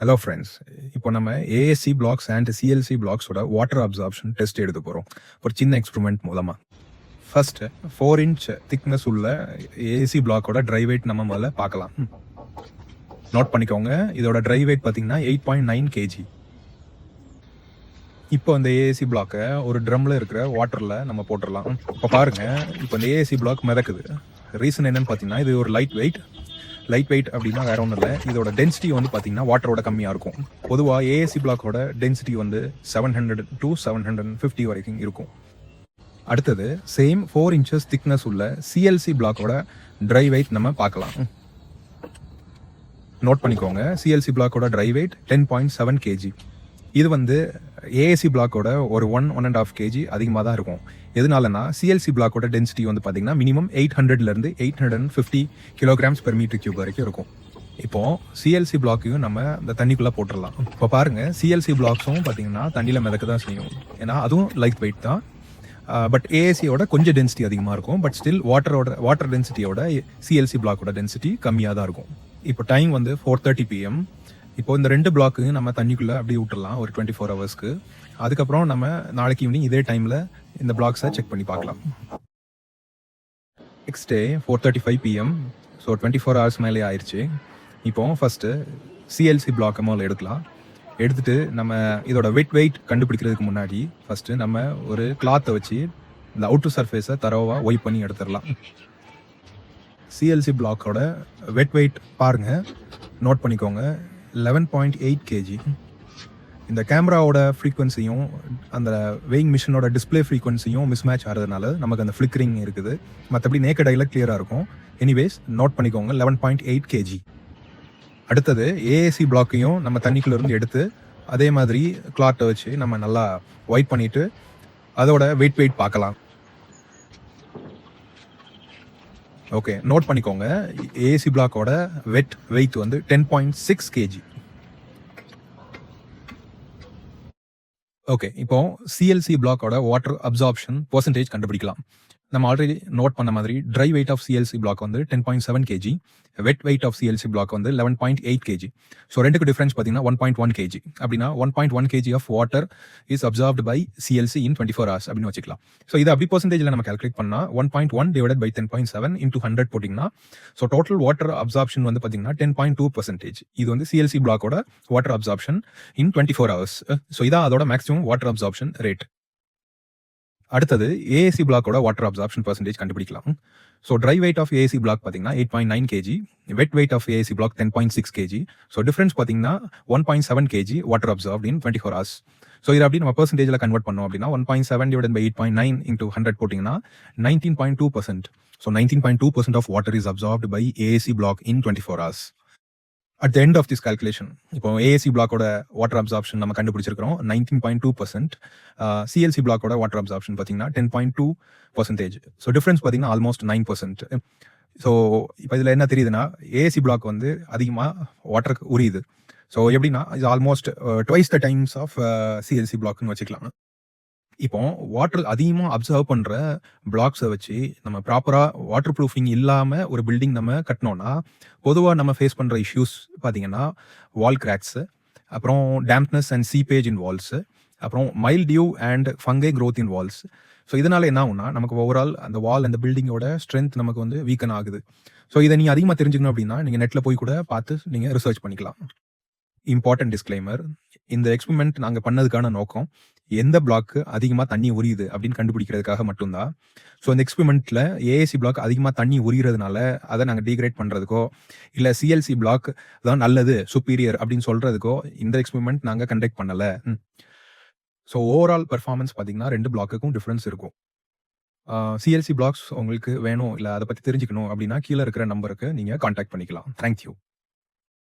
Hello friends. இப்போ நம்ம ASC blocks and CLC பிளாக்ஸோட வாட்டர் அப்சார்ப்ஷன் டெஸ்ட் எடுக்க போகிறோம் ஒரு சின்ன எக்ஸ்பெரிமெண்ட் மூலமாக. ஃபர்ஸ்ட் 4 இன்ச் திக்னஸ் உள்ள ஏஎஸ்சி பிளாக்கோட ட்ரை வெயிட் நம்ம முதல்ல பார்க்கலாம். நோட் பண்ணிக்கோங்க, இதோட ட்ரை வெயிட் பார்த்தீங்கன்னா 8.9 kg. இப்போ இந்த ஏஎஸ்சி பிளாக்கை ஒரு ட்ரம்ல இருக்கிற வாட்டரில் நம்ம போட்டுடலாம். இப்போ பாருங்க, இப்போ இந்த ஏஎஸ்சி பிளாக் மிதக்குது. ரீசன் என்னன்னு பார்த்தீங்கன்னா, இது ஒரு லைட் வெயிட் அப்படின்னா வேற ஒன்றும் இல்லை, இதோட டென்சிட்டி வந்து பார்த்தீங்கன்னா வாட்டரோட கம்மியாக இருக்கும். பொதுவாக ஏஎஸ்சி பிளாக்கோட டென்சிட்டி வந்து 700 to 750 வரைக்கும் இருக்கும். அடுத்தது சேம் 4 inches திக்னஸ் உள்ள சிஎல்சி பிளாக்கோட ட்ரை வெயிட் நம்ம பார்க்கலாம். நோட் பண்ணிக்கோங்க, சிஎல்சி பிளாக்கோட ட்ரை வெயிட் 10.7 kg. இது வந்து ஏஎஸ்சி பிளாக்கோட ஒரு 1.5 kg அதிகமாக தான் இருக்கும். எதனாலனா சிஎல்சி பிளாக்கோட டென்சிட்டி வந்து பார்த்தீங்கன்னா minimum 800லேருந்து 850 kilograms per meter cube வரைக்கும் இருக்கும். இப்போ சிஎல்சி பிளாக்கையும் நம்ம இந்த தண்ணிக்குள்ளே போட்டுடலாம். இப்போ பாருங்க, சிஎல்சி பிளாக்ஸும் பார்த்தீங்கன்னா தண்ணியில் மிதக்க தான் செய்யும், ஏன்னா அதுவும் லைட் வெயிட் தான். பட் ஏஎஸ்சியோட கொஞ்சம் டென்சிட்டி அதிகமாக இருக்கும். பட் ஸ்டில் வாட்டர் டென்சிட்டியோட சிஎல்சி பிளாக்கோட டென்சிட்டி கம்மியாக தான் இருக்கும். இப்போ டைம் வந்து 4:30 PM. இப்போ இந்த 2 பிளாக்கு நம்ம தண்ணிக்குள்ளே அப்படியே விட்டுடலாம் ஒரு 24 hours. அதுக்கப்புறம் நம்ம நாளைக்கு ஈவினிங் இதே டைமில் இந்த பிளாக்ஸை செக் பண்ணி பார்க்கலாம். Next day 4:35 PM. So 24 hours மேலே ஆயிடுச்சு. இப்போ ஃபஸ்ட்டு சிஎல்சி பிளாக்கை முதல்ல எடுத்துட்டு நம்ம இதோட வெயிட் கண்டுபிடிக்கிறதுக்கு முன்னாடி ஃபஸ்ட்டு நம்ம ஒரு கிளாத்தை வச்சு இந்த அவுட்டர் சர்ஃபேஸை தரவாக ஒய்ப் பண்ணி எடுத்துடலாம். சிஎல்சி பிளாக்கோட வெயிட் பாருங்கள், நோட் பண்ணிக்கோங்க, 11.8 kg. இந்த கேமராவோட ஃப்ரீக்வன்சியும் அந்த வெயிங் மிஷினோட டிஸ்பிளே ஃப்ரீக்வன்சியும் மிஸ்மேட்ச் ஆகிறதுனால நமக்கு அந்த ஃப்ளிக்கரிங் இருக்குது. மற்றபடி நேக்கட் ஐல கிளியராக இருக்கும். எனிவேஸ் நோட் பண்ணிக்கோங்க, 11.8 kg. அடுத்தது ஏஎஸ்சி பிளாக்கையும் நம்ம தண்ணிக்குள்ள இருந்து எடுத்து அதே மாதிரி கிளாத்தை வச்சு நம்ம நல்லா ஒயிட் பண்ணிட்டு அதோட வெயிட் பார்க்கலாம். ஓகே, நோட் பண்ணிக்கோங்க, ஏஎஸ்சி பிளாக்கோட வெயிட் வந்து 10.6 kg. ஓகே, இப்போ சிஎல்சி பிளாக்கோட வாட்டர் அப்சார்ப்ஷன் பெர்சன்டேஜ் கண்டுபிடிக்கலாம். நம்ம ஆல்ரெடி நோட் பண்ண மாதிரி dry weight of CLC block வந்து 10.7 kg, wet weight of CLC block வந்து 11.8 kg. ஸோ ரெண்டுக்கு டிஃபரன்ஸ் பார்த்தீங்கன்னா 1.1 kg. அப்படின்னா 1.1 kg of water is absorbed by CLC in 24 hours அப்படின்னு வச்சுக்கலாம். ஸோ இது அப்படி பெர்சன்டேஜில் நம்ம கால்குலேட் பண்ணால் 1.1 divided by 10.7 into 100 போட்டிங்கன்னா ஸோ டோட்டல் வாட்டர் அப்சார்ப்ஷன் வந்து பார்த்தீங்கன்னா 10.2%. இது வந்து சிஎல்சி பிளாக்கோட water absorption in 24 hours. So இதான் அதோட மேக்ஸிமம் வாட்டர் அப்சார்ப்ஷன் ரேட். அடுத்தது ஏஎஸ்சி பிளாக்கோட வாட்டர் அப்சார்ப்ஷன் பெர்சன்டேஜ் கண்டுபிடிக்கலாம். So dry weight of ASC block பார்த்தீங்கன்னா 8.9 kg, wet weight of ASC block 10.6 kg. So difference பார்த்தீங்கன்னா 1.7 kg water absorbed in 24 hours. ஸோ இது அப்படி நம்ம பெர்சன்டேஜில் கன்வெர்ட் பண்ணோம் அப்படின்னா 1.7 divided by 8.9 into 100 போட்டிங்கன்னா 19.2%. So 19.2% of water is absorbed by ASC block in 24 hours. At the end of this calculation இப்போ ASC பிளாக்கோட வாட்டர் அப்சார்ப்ஷன் நம்ம கண்டுபிடிச்சிருக்கிறோம் 19.2%. சிஎல்சி பிளாக்கோட வாட்டர் அப்சார்ப்ஷன் பார்த்தீங்கன்னா 10.2%. ஸோ டிஃபரன்ஸ் பார்த்தீங்கன்னா ஆல்மோஸ்ட் 9%. ஸோ இப்போ இதில் என்ன தெரியுதுன்னா, ஏஎஸ்சி பிளாக் வந்து அதிகமாக வாட்டருக்கு உரியுது. ஸோ எப்படின்னா இது almost twice the times of CLC பிளாக்னு வச்சுக்கலாம். இப்போ வாட்டர் அதிகமாக அப்சர்வ் பண்ணுற பிளாக்ஸை வச்சு நம்ம ப்ராப்பராக வாட்டர் ப்ரூஃபிங் இல்லாமல் ஒரு பில்டிங் நம்ம கட்டினோன்னா பொதுவாக நம்ம ஃபேஸ் பண்ணுற இஷ்யூஸ் பார்த்தீங்கன்னா வால் கிராக்ஸு, அப்புறம் dampness and seepage in walls, அப்புறம் mildew and fungi growth in walls. So இதனால என்ன ஆகும்னா நமக்கு ஓவரால் அந்த வால் அந்த பில்டிங்கோட ஸ்ட்ரென்த் நமக்கு வந்து வீக்கன் ஆகுது. ஸோ இதை நீங்கள் அதிகமாக தெரிஞ்சுக்கணும் அப்படின்னா நீங்கள் நெட்டில் போய் கூட பார்த்து நீங்கள் ரிசர்ச் பண்ணிக்கலாம். இம்பார்ட்டன்ட் டிஸ்க்ளைமர், இந்த எக்ஸ்பெரிமெண்ட் நாங்கள் பண்ணதுக்கான நோக்கம் எந்த பிளாக்கு அதிகமாக தண்ணி உரியுது அப்படின்னு கண்டுபிடிக்கிறதுக்காக மட்டும்தான். ஸோ இந்த எக்ஸ்பெரிமெண்ட்டில் ஏஎஸ்சி பிளாக் அதிகமாக தண்ணி உரிகிறதுனால அதை நாங்கள் டீக்ரேட் பண்ணுறதுக்கோ இல்லை சிஎல்சி பிளாக் தான் நல்லது சுப்பீரியர் அப்படின்னு சொல்கிறதுக்கோ இந்த எக்ஸ்பெரிமெண்ட் நாங்கள் கண்டக்ட் பண்ணலை. ஸோ ஓவரால் பெர்ஃபார்மன்ஸ் பார்த்தீங்கன்னா 2 பிளாக்குக்கும் டிஃப்ரென்ஸ் இருக்கும். சிஎல்சி பிளாக்ஸ் உங்களுக்கு வேணும் இல்லை அதை பற்றி தெரிஞ்சுக்கணும் அப்படின்னா கீழே இருக்கிற நம்பருக்கு நீங்கள் கான்டாக்ட் பண்ணிக்கலாம். தேங்க்யூ.